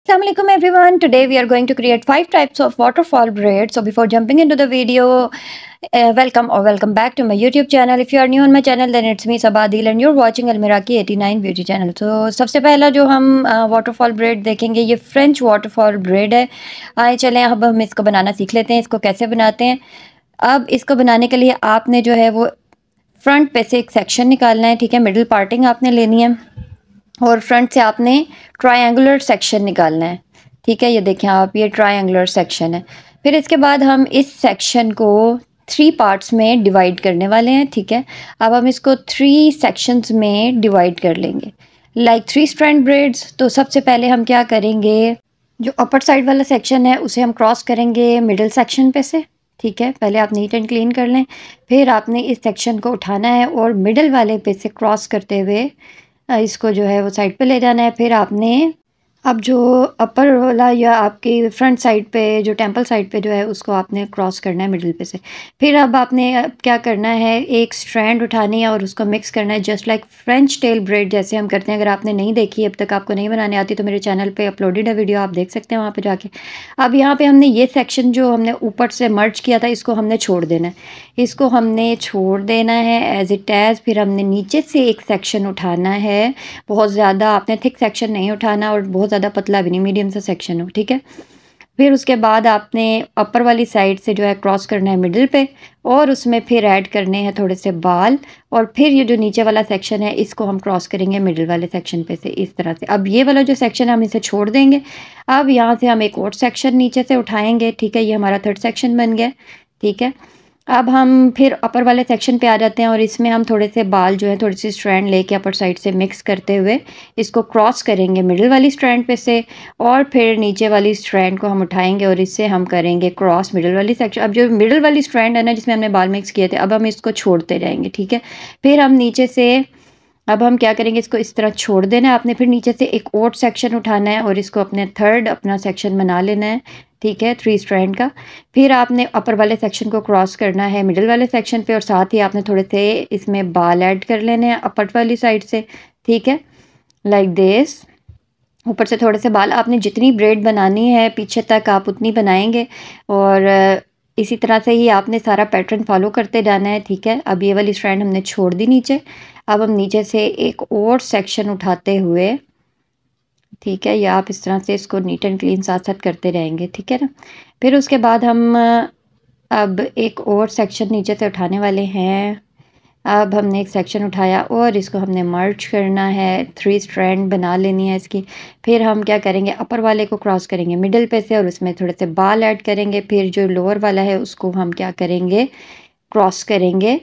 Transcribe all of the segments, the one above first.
Assalamualaikum everyone. Today we are going to create 5 types of waterfall braid. So before jumping into the video, welcome back to my YouTube channel. If you are new on my channel, then it's me Sabadil and you're watching Almiraki 89 beauty channel. So सबसे पहला जो हम waterfall braid देखेंगे ये French waterfall braid है. आइए चलें अब हम इसको बनाना सीख लेते हैं. इसको कैसे बनाते हैं. अब इसको बनाने के लिए आपने जो है वो फ्रंट पे से एक सेक्शन निकालना है. ठीक है, मिडिल पार्टिंग आपने लेनी है और फ्रंट से आपने ट्रायंगुलर सेक्शन निकालना है. ठीक है, ये देखें आप, ये ट्रायंगुलर सेक्शन है. फिर इसके बाद हम इस सेक्शन को 3 पार्ट्स में डिवाइड करने वाले हैं. ठीक है, अब हम इसको 3 सेक्शंस में डिवाइड कर लेंगे लाइक 3 स्ट्रैंड ब्रेड्स. तो सबसे पहले हम क्या करेंगे, जो अपर साइड वाला सेक्शन है उसे हम क्रॉस करेंगे मिडिल सेक्शन पे से. ठीक है, पहले आप नीट एंड क्लीन कर लें. फिर आपने इस सेक्शन को उठाना है और मिडिल वाले पे से क्रॉस करते हुए इसको जो है वो साइड पे ले जाना है. फिर आपने अब जो अपर वाला या आपकी फ्रंट साइड पे जो टेम्पल साइड पे जो है उसको आपने क्रॉस करना है मिडिल पे से. फिर अब आपने क्या करना है, एक स्ट्रैंड उठानी है और उसको मिक्स करना है just like French tail bread जैसे हम करते हैं. अगर आपने नहीं देखी अब तक, आपको नहीं बनाने आती, तो मेरे चैनल पे अपलोडेड है वीडियो, आप देख सकते हैं वहाँ पे जाके. अब यहाँ पे हमने ये सेक्शन जो हमने ऊपर से मर्ज किया था इसको हमने छोड़ देना है. इसको हमने छोड़ देना है एज इट एज. फिर हमने नीचे से एक सेक्शन उठाना है. बहुत ज़्यादा आपने थिक सेक्शन नहीं उठाना और बहुत ज़्यादा पतला भी नहीं, मीडियम सा सेक्शन हो. ठीक है, फिर उसके बाद आपने अपर वाली साइड से जो है क्रॉस करना है मिडिल पे और उसमें फिर ऐड करने हैं थोड़े से बाल. और फिर ये जो नीचे वाला सेक्शन है इसको हम क्रॉस करेंगे मिडिल वाले सेक्शन पे से इस तरह से. अब ये वाला जो सेक्शन है हम इसे छोड़ देंगे. अब यहाँ से हम एक और सेक्शन नीचे से उठाएंगे. ठीक है, ये हमारा 3rd सेक्शन बन गया. ठीक है, अब हम फिर अपर वाले सेक्शन पे आ जाते हैं और इसमें हम थोड़े से बाल जो है थोड़ी सी स्ट्रैंड लेके अपर साइड से मिक्स करते हुए इसको क्रॉस करेंगे मिडिल वाली स्ट्रैंड पे से. और फिर नीचे वाली स्ट्रैंड को हम उठाएंगे और इससे हम करेंगे क्रॉस मिडिल वाली सेक्शन. अब जो मिडिल वाली स्ट्रैंड है ना जिसमें हमने बाल मिक्स किए थे, अब हम इसको छोड़ते रहेंगे. ठीक है, फिर हम नीचे से अब हम क्या करेंगे, इसको इस तरह छोड़ देना है आपने. फिर नीचे से एक और सेक्शन उठाना है और इसको अपने 3rd अपना सेक्शन बना लेना है. ठीक है, 3 स्ट्रैंड का. फिर आपने अपर वाले सेक्शन को क्रॉस करना है मिडिल वाले सेक्शन पे और साथ ही आपने थोड़े से इसमें बाल ऐड कर लेने हैं अपर वाली साइड से. ठीक है, लाइक दिस. ऊपर से थोड़े से बाल, आपने जितनी ब्रेड बनानी है पीछे तक आप उतनी बनाएंगे और इसी तरह से ही आपने सारा पैटर्न फॉलो करते जाना है. ठीक है, अब ये वाली स्ट्रैंड हमने छोड़ दी नीचे. अब हम नीचे से एक और सेक्शन उठाते हुए, ठीक है, या आप इस तरह से इसको नीट एंड क्लीन साथ साथ करते रहेंगे. ठीक है ना. फिर उसके बाद हम अब एक और सेक्शन नीचे से उठाने वाले हैं. अब हमने एक सेक्शन उठाया और इसको हमने मर्ज करना है, 3 स्ट्रैंड बना लेनी है इसकी. फिर हम क्या करेंगे, अपर वाले को क्रॉस करेंगे मिडिल पे से और उसमें थोड़े से बाल ऐड करेंगे. फिर जो लोअर वाला है उसको हम क्या करेंगे, क्रॉस करेंगे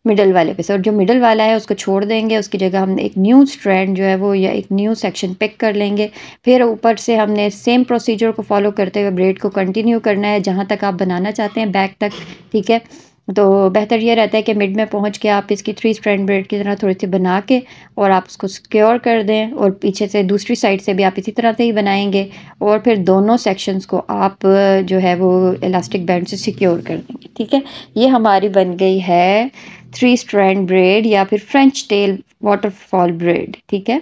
मिडल वाले पे से और जो मिडल वाला है उसको छोड़ देंगे. उसकी जगह हमने एक न्यू स्ट्रैंड जो है वो या एक न्यू सेक्शन पिक कर लेंगे. फिर ऊपर से हमने सेम प्रोसीजर को फॉलो करते हुए ब्रेड को कंटिन्यू करना है जहाँ तक आप बनाना चाहते हैं, बैक तक. ठीक है, तो बेहतर ये रहता है कि मिड में पहुंच के आप इसकी 3 स्ट्रैंड ब्रेड की तरह थोड़ी सी बना के और आप उसको सिक्योर कर दें. और पीछे से दूसरी साइड से भी आप इसी तरह से ही बनाएंगे और फिर दोनों सेक्शंस को आप जो है वो इलास्टिक बैंड से सिक्योर कर देंगे. ठीक है, ये हमारी बन गई है 3 स्ट्रैंड ब्रेड या फिर फ्रेंच टेल वाटरफॉल ब्रेड. ठीक है,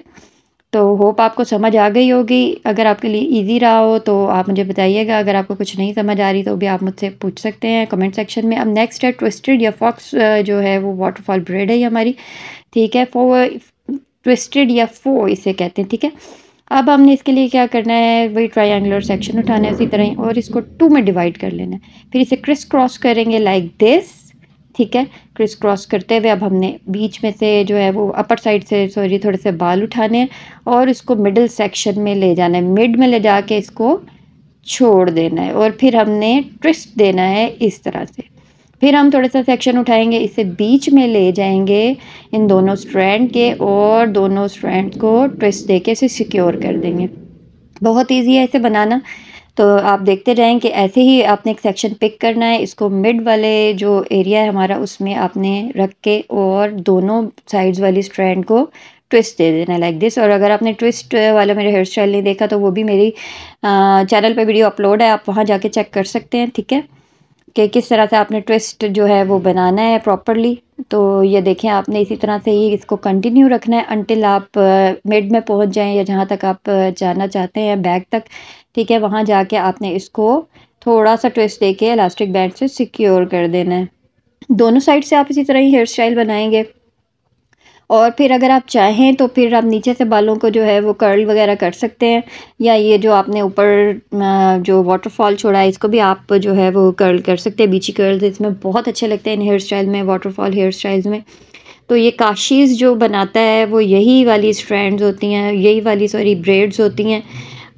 तो होप आपको समझ आ गई होगी. अगर आपके लिए इजी रहा हो तो आप मुझे बताइएगा. अगर आपको कुछ नहीं समझ आ रही तो भी आप मुझसे पूछ सकते हैं कमेंट सेक्शन में. अब नेक्स्ट है ट्विस्टेड या फॉक्स जो है वो वाटरफॉल ब्रेड है ये हमारी. ठीक है, ट्विस्टेड या फो इसे कहते हैं. ठीक है, अब हमने इसके लिए क्या करना है, वही ट्रायंगुलर सेक्शन उठाना है उसी तरह ही और इसको 2 में डिवाइड कर लेना है. फिर इसे क्रिस क्रॉस करेंगे लाइक दिस. ठीक है, क्रिस क्रॉस करते हुए अब हमने बीच में से जो है वो अपर साइड से थोड़े से बाल उठाने हैं और इसको मिडिल सेक्शन में ले जाना है. मिड में ले जाके इसको छोड़ देना है और फिर हमने ट्विस्ट देना है इस तरह से. फिर हम थोड़ा सा सेक्शन उठाएंगे, इसे बीच में ले जाएंगे इन दोनों स्ट्रैंड के और दोनों स्ट्रैंड को ट्विस्ट देके इसे सिक्योर कर देंगे. बहुत ईजी है इसे बनाना, तो आप देखते जाएं कि ऐसे ही आपने एक सेक्शन पिक करना है. इसको मिड वाले जो एरिया है हमारा उसमें आपने रख के और दोनों साइड्स वाली स्ट्रैंड को ट्विस्ट दे देना है लाइक दिस. और अगर आपने ट्विस्ट वाला मेरे हेयर स्टाइल नहीं देखा तो वो भी मेरी चैनल पे वीडियो अपलोड है, आप वहाँ जाके चेक कर सकते हैं. ठीक है, कि किस तरह से आपने ट्विस्ट जो है वो बनाना है प्रॉपरली। तो ये देखें, आपने इसी तरह से ही इसको कंटिन्यू रखना है अनटिल आप मिड में पहुंच जाएं या जहां तक आप जाना चाहते हैं बैक तक। ठीक है, वहां जाके आपने इसको थोड़ा सा ट्विस्ट देके इलास्टिक बैंड से सिक्योर कर देना है। दोनों साइड से आप इसी तरह ही हेयर स्टाइल बनाएंगे। और फिर अगर आप चाहें तो फिर आप नीचे से बालों को जो है वो कर्ल वगैरह कर सकते हैं, या ये जो आपने ऊपर जो वाटरफॉल छोड़ा है इसको भी आप जो है वो कर्ल कर सकते हैं। बीची कर्ल्स इसमें बहुत अच्छे लगते हैं इन हेयर स्टाइल में, वाटरफॉल हेयर स्टाइल्स में। तो ये काशीज़ जो बनाता है वो यही वाली स्ट्रैंड्स होती हैं, यही वाली सॉरी ब्रेड्स होती हैं,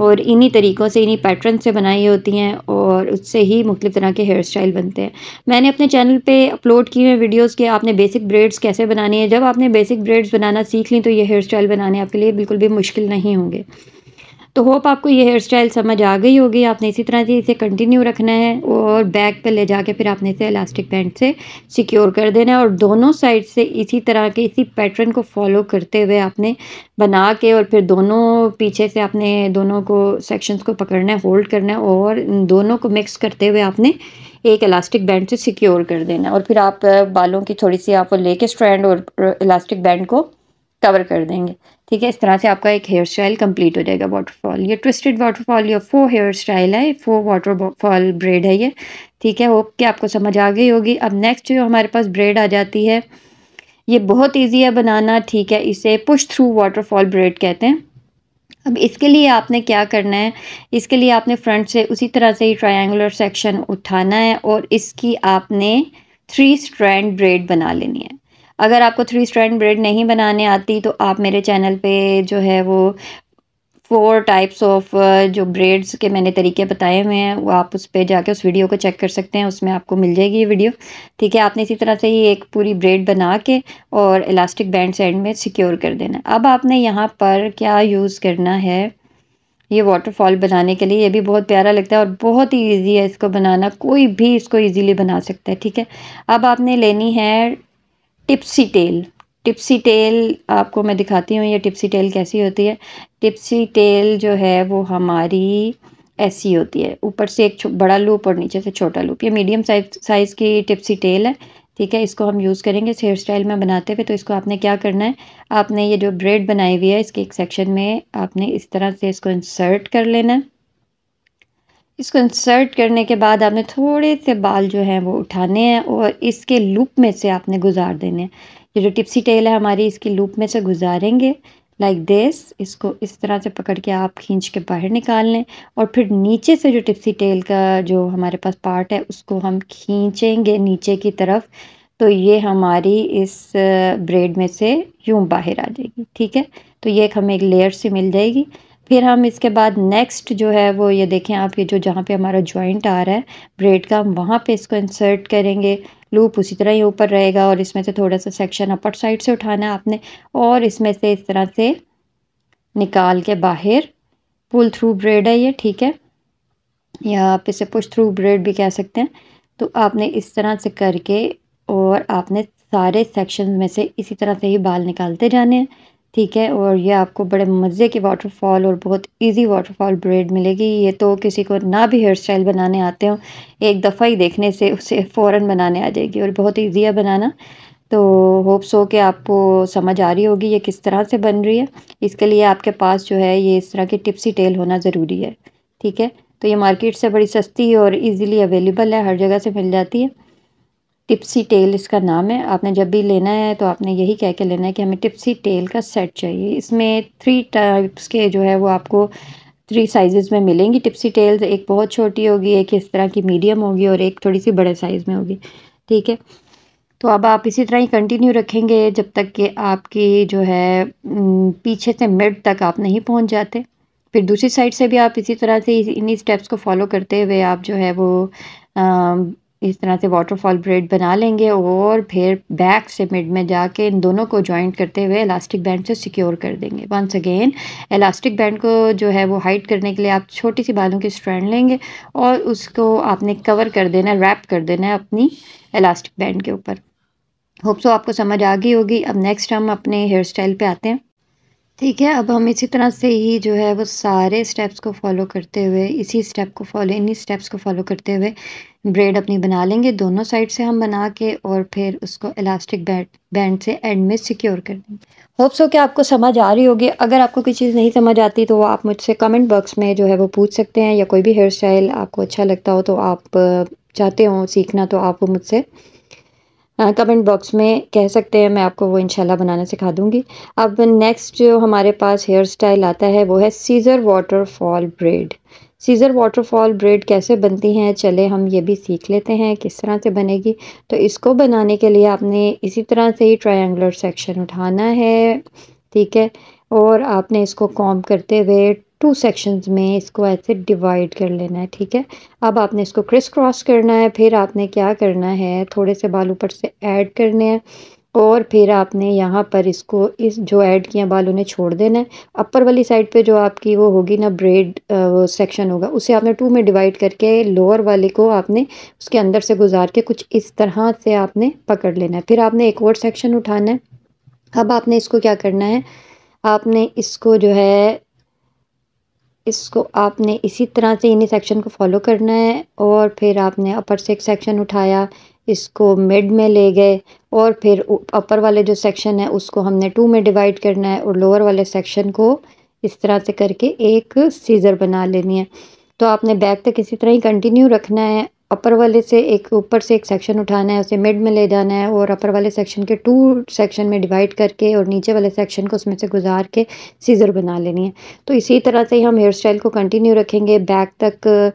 और इन्हीं तरीक़ों से, इन्हीं पैटर्न से बनाई होती हैं, और उससे ही मुख्तलिफ़ तरह के हेयर स्टाइल बनते हैं। मैंने अपने चैनल पे अपलोड किए हुए वीडियोज़ के आपने बेसिक ब्रेड्स कैसे बनानी है। जब आपने बेसिक ब्रेड्स बनाना सीख ली तो ये हेयर स्टाइल बनाने आपके लिए बिल्कुल भी मुश्किल नहीं होंगे। तो होप आपको ये हेयर स्टाइल समझ आ गई होगी। आपने इसी तरह से इसे कंटिन्यू रखना है और बैक पे ले जाके फिर आपने इसे इलास्टिक बैंड से सिक्योर कर देना है, और दोनों साइड से इसी तरह के इसी पैटर्न को फॉलो करते हुए आपने बना के, और फिर दोनों पीछे से आपने दोनों को सेक्शंस को पकड़ना है, होल्ड करना है, और इन दोनों को मिक्स करते हुए आपने एक इलास्टिक बैंड से सिक्योर कर देना है। और फिर आप बालों की थोड़ी सी आप लेके स्ट्रैंड और इलास्टिक बैंड को कवर कर देंगे। ठीक है, इस तरह से आपका एक हेयर स्टाइल कंप्लीट हो जाएगा वाटरफॉल। ये ट्विस्टेड वाटरफॉल या 4 हेयर स्टाइल है, 4 वाटरफॉल ब्रेड है ये। ठीक है, होप कि आपको समझ आ गई होगी। अब नेक्स्ट जो हमारे पास ब्रेड आ जाती है, ये बहुत ईजी है बनाना। ठीक है, इसे पुश थ्रू वाटरफॉल ब्रेड कहते हैं। अब इसके लिए आपने क्या करना है, इसके लिए आपने फ्रंट से उसी तरह से ही ट्रायंगुलर सेक्शन उठाना है, और इसकी आपने 3 स्ट्रैंड ब्रेड बना लेनी है। अगर आपको 3 स्ट्रैंड ब्रेड नहीं बनाने आती तो आप मेरे चैनल पे जो है वो 4 टाइप्स ऑफ जो ब्रेड्स के मैंने तरीके बताए हुए हैं, वो आप उस पे जाके उस वीडियो को चेक कर सकते हैं, उसमें आपको मिल जाएगी ये वीडियो। ठीक है, आपने इसी तरह से ही एक पूरी ब्रेड बना के और इलास्टिक बैंड से एंड में सिक्योर कर देना है। अब आपने यहाँ पर क्या यूज़ करना है, ये वाटरफॉल बनाने के लिए, ये भी बहुत प्यारा लगता है और बहुत ही ईजी है इसको बनाना, कोई भी इसको ईजीली बना सकता है। ठीक है, अब आपने लेनी है टिप्सी टेल। टिप्सी टेल आपको मैं दिखाती हूँ ये टिप्सी टेल कैसी होती है। टिप्सी टेल जो है वो हमारी ऐसी होती है, ऊपर से एक बड़ा लूप और नीचे से छोटा लूप। ये मीडियम साइज़ की टिप्सी टेल है। ठीक है, इसको हम यूज़ करेंगे इस हेयर स्टाइल में बनाते हुए। तो इसको आपने क्या करना है, आपने ये जो ब्रेड बनाई हुई है इसके एक सेक्शन में आपने इस तरह से इसको इंसर्ट कर लेना है। इसको इंसर्ट करने के बाद आपने थोड़े से बाल जो हैं वो उठाने हैं और इसके लूप में से आपने गुजार देने हैं। ये जो टिप्सी टेल है हमारी, इसकी लूप में से गुजारेंगे लाइक दिस। इसको इस तरह से पकड़ के आप खींच के बाहर निकाल लें, और फिर नीचे से जो टिप्सी टेल का जो हमारे पास पार्ट है उसको हम खींचेंगे नीचे की तरफ। तो ये हमारी इस ब्रेड में से यूँ बाहर आ जाएगी। ठीक है, तो ये एक हमें एक लेयर सी मिल जाएगी। फिर हम इसके बाद नेक्स्ट जो है वो ये देखें आप, ये जो जहाँ पे हमारा जॉइंट आ रहा है ब्रेड का, हम वहाँ पे इसको इंसर्ट करेंगे। लूप उसी तरह ही ऊपर रहेगा, और इसमें से थोड़ा सा सेक्शन अपर साइड से उठाना है आपने, और इसमें से इस तरह से निकाल के बाहर पुल थ्रू ब्रेड है ये। ठीक है, या आप इसे पुश थ्रू ब्रेड भी कह सकते हैं। तो आपने इस तरह से करके और आपने सारे सेक्शन में से इसी तरह से ही बाल निकालते जाने हैं। ठीक है, और ये आपको बड़े मज़े की वाटरफॉल और बहुत इजी वाटरफॉल ब्रेड मिलेगी। ये तो किसी को ना भी हेयर स्टाइल बनाने आते हो, एक दफ़ा ही देखने से उसे फ़ौरन बनाने आ जाएगी, और बहुत ईजी है बनाना। तो होप्स हो कि आपको समझ आ रही होगी ये किस तरह से बन रही है। इसके लिए आपके पास जो है ये इस तरह की टिप्सी टेल होना ज़रूरी है। ठीक है, तो ये मार्केट से बड़ी सस्ती और इजीली अवेलेबल है, हर जगह से मिल जाती है। टिप्सी टेल इसका नाम है। आपने जब भी लेना है तो आपने यही कह के लेना है कि हमें टिप्सी टेल का सेट चाहिए। इसमें 3 टाइप्स के जो है वो आपको 3 साइज़ेज़ में मिलेंगी टिप्सी टेल्स। एक बहुत छोटी होगी, एक इस तरह की मीडियम होगी, और एक थोड़ी सी बड़े साइज़ में होगी। ठीक है, तो अब आप इसी तरह ही कंटिन्यू रखेंगे जब तक कि आपकी जो है पीछे से मिड तक आप नहीं पहुंच जाते। फिर दूसरी साइड से भी आप इसी तरह से इन्हीं स्टेप्स को फॉलो करते हुए आप जो है वो इस तरह से वाटरफॉल ब्रेड बना लेंगे, और फिर बैक से मिड में जाके इन दोनों को जॉइंट करते हुए इलास्टिक बैंड से सिक्योर कर देंगे। वंस अगेन इलास्टिक बैंड को जो है वो हाइड करने के लिए आप छोटी सी बालों की स्ट्रैंड लेंगे और उसको आपने कवर कर देना है, रैप कर देना है अपनी इलास्टिक बैंड के ऊपर। होप सो आपको समझ आ गई होगी। अब नेक्स्ट हम अपने हेयर स्टाइल पे आते हैं। ठीक है, अब हम इसी तरह से ही जो है वो सारे स्टेप्स को फ़ॉलो करते हुए इन्हीं स्टेप्स को फ़ॉलो करते हुए ब्रेड अपनी बना लेंगे। दोनों साइड से हम बना के और फिर उसको इलास्टिक बैंड से एंड में सिक्योर कर देंगे। होप सो कि आपको समझ आ रही होगी। अगर आपको कोई चीज़ नहीं समझ आती तो वो आप मुझसे कमेंट बॉक्स में जो है वो पूछ सकते हैं, या कोई भी हेयर स्टाइल आपको अच्छा लगता हो तो आप चाहते हो सीखना तो आप वो मुझसे कमेंट बॉक्स में कह सकते हैं, मैं आपको वो इंशाल्लाह बनाना सिखा दूँगी। अब नेक्स्ट जो हमारे पास हेयर स्टाइल आता है वो है Caesar waterfall bread. Caesar waterfall bread कैसे बनती हैं, चले हम ये भी सीख लेते हैं किस तरह से बनेगी। तो इसको बनाने के लिए आपने इसी तरह से ही ट्रायंगुलर सेक्शन उठाना है, ठीक है? और आपने इसको कॉम्ब करते हुए 2 सेक्शंस में इसको ऐसे डिवाइड कर लेना है, ठीक है? अब आपने इसको क्रिस क्रॉस करना है, फिर आपने क्या करना है, थोड़े से बाल ऊपर से ऐड करने हैं और फिर आपने यहाँ पर इसको इस जो ऐड किए बाल उन्हें छोड़ देना है। अपर वाली साइड पे जो आपकी वो होगी ना ब्रेड वो सेक्शन होगा, उसे आपने 2 में डिवाइड करके लोअर वाले को आपने उसके अंदर से गुजार के कुछ इस तरह से आपने पकड़ लेना है। फिर आपने एक और सेक्शन उठाना है। अब आपने इसको क्या करना है, आपने इसको जो है इसको आपने इसी तरह से इन्हीं सेक्शन को फॉलो करना है और फिर आपने अपर से एक सेक्शन उठाया, इसको मिड में ले गए और फिर अपर वाले जो सेक्शन है उसको हमने 2 में डिवाइड करना है और लोअर वाले सेक्शन को इस तरह से करके एक सीज़र बना लेनी है। तो आपने बैक तक इसी तरह ही कंटिन्यू रखना है। अपर वाले से एक ऊपर से एक सेक्शन उठाना है, उसे मिड में ले जाना है और अपर वाले सेक्शन के 2 सेक्शन में डिवाइड करके और नीचे वाले सेक्शन को उसमें से गुजार के सीज़र बना लेनी है। तो इसी तरह से ही हम हेयर स्टाइल को कंटिन्यू रखेंगे बैक तक,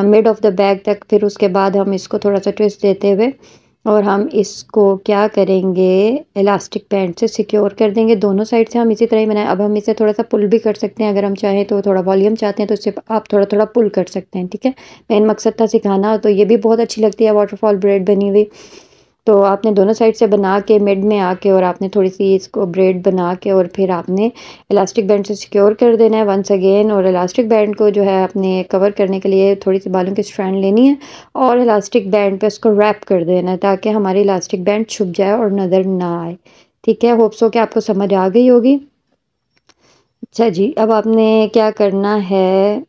मिड ऑफ द बैक तक। फिर उसके बाद हम इसको थोड़ा-सा ट्विस्ट देते हुए और हम इसको क्या करेंगे, इलास्टिक बैंड से सिक्योर कर देंगे। दोनों साइड से हम इसी तरह ही बनाएँ। अब हम इसे थोड़ा-सा पुल भी कर सकते हैं, अगर हम चाहें तो थोड़ा वॉल्यूम चाहते हैं तो इससे आप थोड़ा-थोड़ा पुल कर सकते हैं, ठीक है? मेन मकसद था सिखाना। तो ये भी बहुत अच्छी लगती है वाटरफॉल ब्रेड बनी हुई। तो आपने दोनों साइड से बना के मिड में आके और आपने थोड़ी-सी इसको ब्रेड बना के और फिर आपने इलास्टिक बैंड से सिक्योर कर देना है वंस अगेन। और इलास्टिक बैंड को जो है आपने कवर करने के लिए थोड़ी-सी बालों की स्ट्रैंड लेनी है और इलास्टिक बैंड पे उसको रैप कर देना है ताकि हमारी इलास्टिक बैंड छुप जाए और नज़र ना आए। ठीक है? होप सो कि आपको समझ आ गई होगी। अच्छा जी, अब आपने क्या करना है,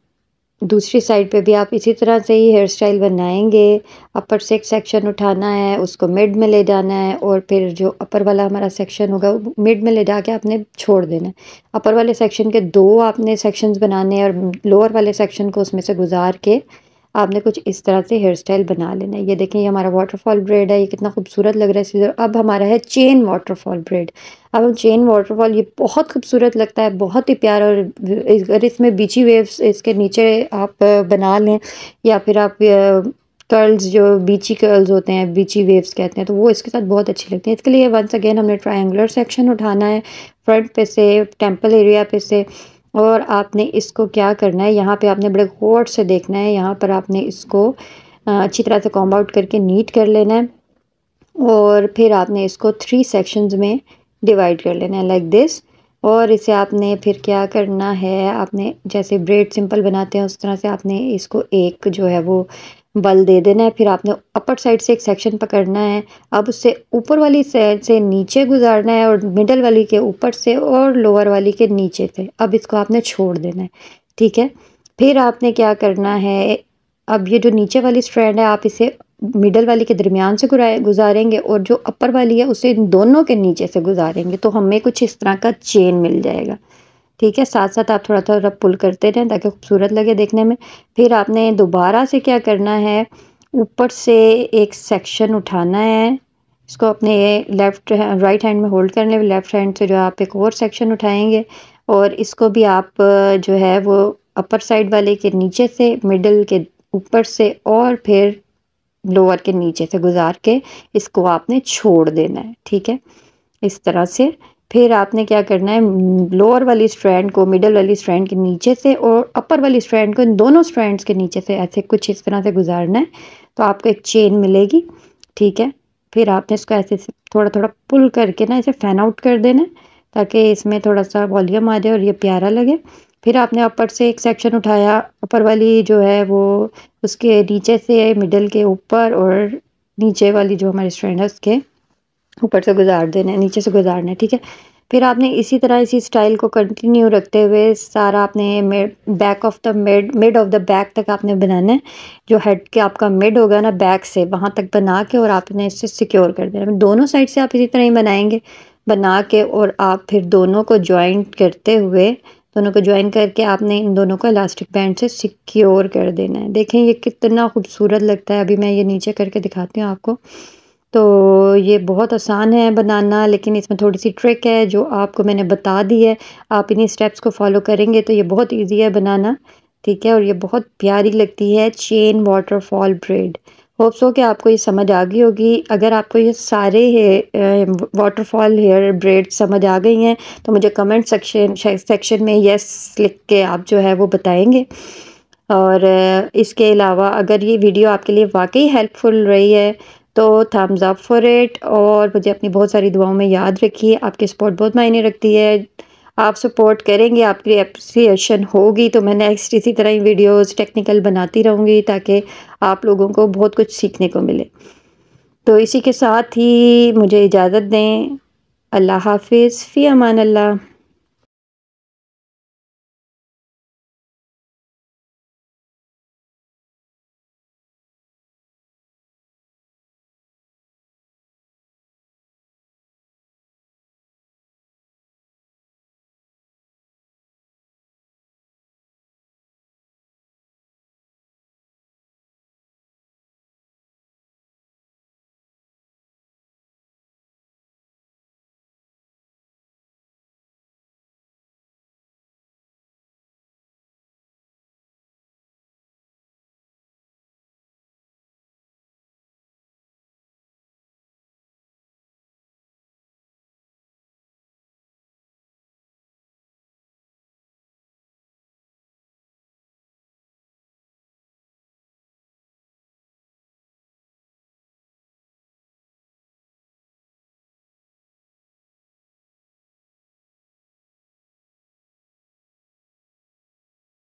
दूसरी साइड पे भी आप इसी तरह से ही हेयर स्टाइल बनाएँगे। अपर से एक सेक्शन उठाना है, उसको मिड में ले जाना है और फिर जो अपर वाला हमारा सेक्शन होगा वो मिड में ले जाके आपने छोड़ देना है। अपर वाले सेक्शन के 2 आपने सेक्शंस बनाने हैं और लोअर वाले सेक्शन को उसमें से गुज़ार के आपने कुछ इस तरह से हेयर स्टाइल बना लेना है। ये देखें, ये हमारा वाटरफॉल ब्रेड है, ये कितना खूबसूरत लग रहा है सीज़र। अब हमारा है चेन वाटरफॉल ब्रेड। अब हम चेन वाटरफॉल, ये बहुत खूबसूरत लगता है, बहुत ही प्यारा। और अगर इसमें बीची वेव्स इसके नीचे आप बना लें या फिर आप कर्ल्स जो बीची कर्ल्स होते हैं, बीची वेव्स कहते हैं, तो वो इसके साथ बहुत अच्छी लगती हैं। इसके लिए वंस अगेन हमने ट्रायंगुलर सेक्शन उठाना है फ्रंट पे से, टेम्पल एरिया पे से। और आपने इसको क्या करना है, यहाँ पे आपने बड़े गौर से देखना है। यहाँ पर आपने इसको अच्छी तरह से कॉम्ब आउट करके नीट कर लेना है और फिर आपने इसको 3 सेक्शंस में डिवाइड कर लेना है लाइक दिस। और इसे आपने फिर क्या करना है, आपने जैसे ब्रेड सिंपल बनाते हैं उस तरह से आपने इसको एक जो है वो बल दे देना है। फिर आपने अपर साइड से एक सेक्शन पकड़ना है, अब उससे ऊपर वाली साइड से नीचे गुजारना है और मिडल वाली के ऊपर से और लोअर वाली के नीचे से। अब इसको आपने छोड़ देना है, ठीक है? फिर आपने क्या करना है, अब ये जो नीचे वाली स्ट्रैंड है आप इसे मिडल वाली के दरमियान से गुजारेंगे और जो अपर वाली है उसे इन दोनों के नीचे से गुजारेंगे, तो हमें कुछ इस तरह का चेन मिल जाएगा, ठीक है? साथ-साथ आप थोड़ा-थोड़ा पुल करते रहें ताकि खूबसूरत लगे देखने में। फिर आपने दोबारा से क्या करना है, ऊपर से एक सेक्शन उठाना है, इसको अपने राइट हैंड में होल्ड करने, लेफ्ट हैंड से जो आप एक और सेक्शन उठाएँगे और इसको भी आप जो है वो अपर साइड वाले के नीचे से, मिडल के ऊपर से और फिर लोअर के नीचे से गुजार के इसको आपने छोड़ देना है, ठीक है? इस तरह से। फिर आपने क्या करना है, लोअर वाली स्ट्रैंड को मिडल वाली स्ट्रैंड के नीचे से और अपर वाली स्ट्रैंड को इन दोनों स्ट्रैंड्स के नीचे से ऐसे कुछ इस तरह से गुजारना है, तो आपको एक चेन मिलेगी, ठीक है? फिर आपने इसको ऐसे थोड़ा-थोड़ा पुल करके ना इसे फैन आउट कर देना है ताकि इसमें थोड़ा-सा वॉल्यूम आ जाए और ये प्यारा लगे। फिर आपने अपर से एक सेक्शन उठाया, अपर वाली जो है वो उसके नीचे से मिडल के ऊपर और नीचे वाली जो हमारी स्ट्रैंड है उसके ऊपर से गुजार देना है, नीचे से गुजारना है, ठीक है? फिर आपने इसी तरह इसी स्टाइल को कंटिन्यू रखते हुए सारा आपने back of the mid of the back तक आपने बनाना है। जो हेड के आपका मिड होगा ना बैक से, वहाँ तक बना के और आपने इसे सिक्योर कर देना। दोनों साइड से आप इसी तरह ही बनाएंगे, बना के और आप फिर दोनों को जॉइंट करते हुए, दोनों को ज्वाइन करके आपने इन दोनों को इलास्टिक बैंड से सिक्योर कर देना है। देखें ये कितना खूबसूरत लगता है। अभी मैं ये नीचे करके दिखाती हूँ आपको। तो ये बहुत आसान है बनाना, लेकिन इसमें थोड़ी-सी ट्रिक है जो आपको मैंने बता दी है। आप इन्हीं स्टेप्स को फ़ॉलो करेंगे तो ये बहुत ईज़ी है बनाना, ठीक है? और ये बहुत प्यारी लगती है chain waterfall bread. Hope so कि आपको ये समझ आ गई होगी। अगर आपको ये सारे वाटरफॉल हेयर ब्रेड समझ आ गई हैं तो मुझे कमेंट सेक्शन में येस लिख के आप जो है वो बताएँगे। और इसके अलावा अगर ये वीडियो आपके लिए वाक़ई हेल्पफुल रही है तो थम्स अप फॉर इट, और मुझे अपनी बहुत सारी दुआओं में याद रखिए। आपकी सपोर्ट बहुत मायने रखती है। आप सपोर्ट करेंगे, आपकी एप्रिसिएशन होगी तो मैं नेक्स्ट इसी तरह ही वीडियोस टेक्निकल बनाती रहूँगी ताकि आप लोगों को बहुत कुछ सीखने को मिले। तो इसी के साथ ही मुझे इजाज़त दें। अल्लाह हाफ़िज़, फ़ी अमान अल्लाह।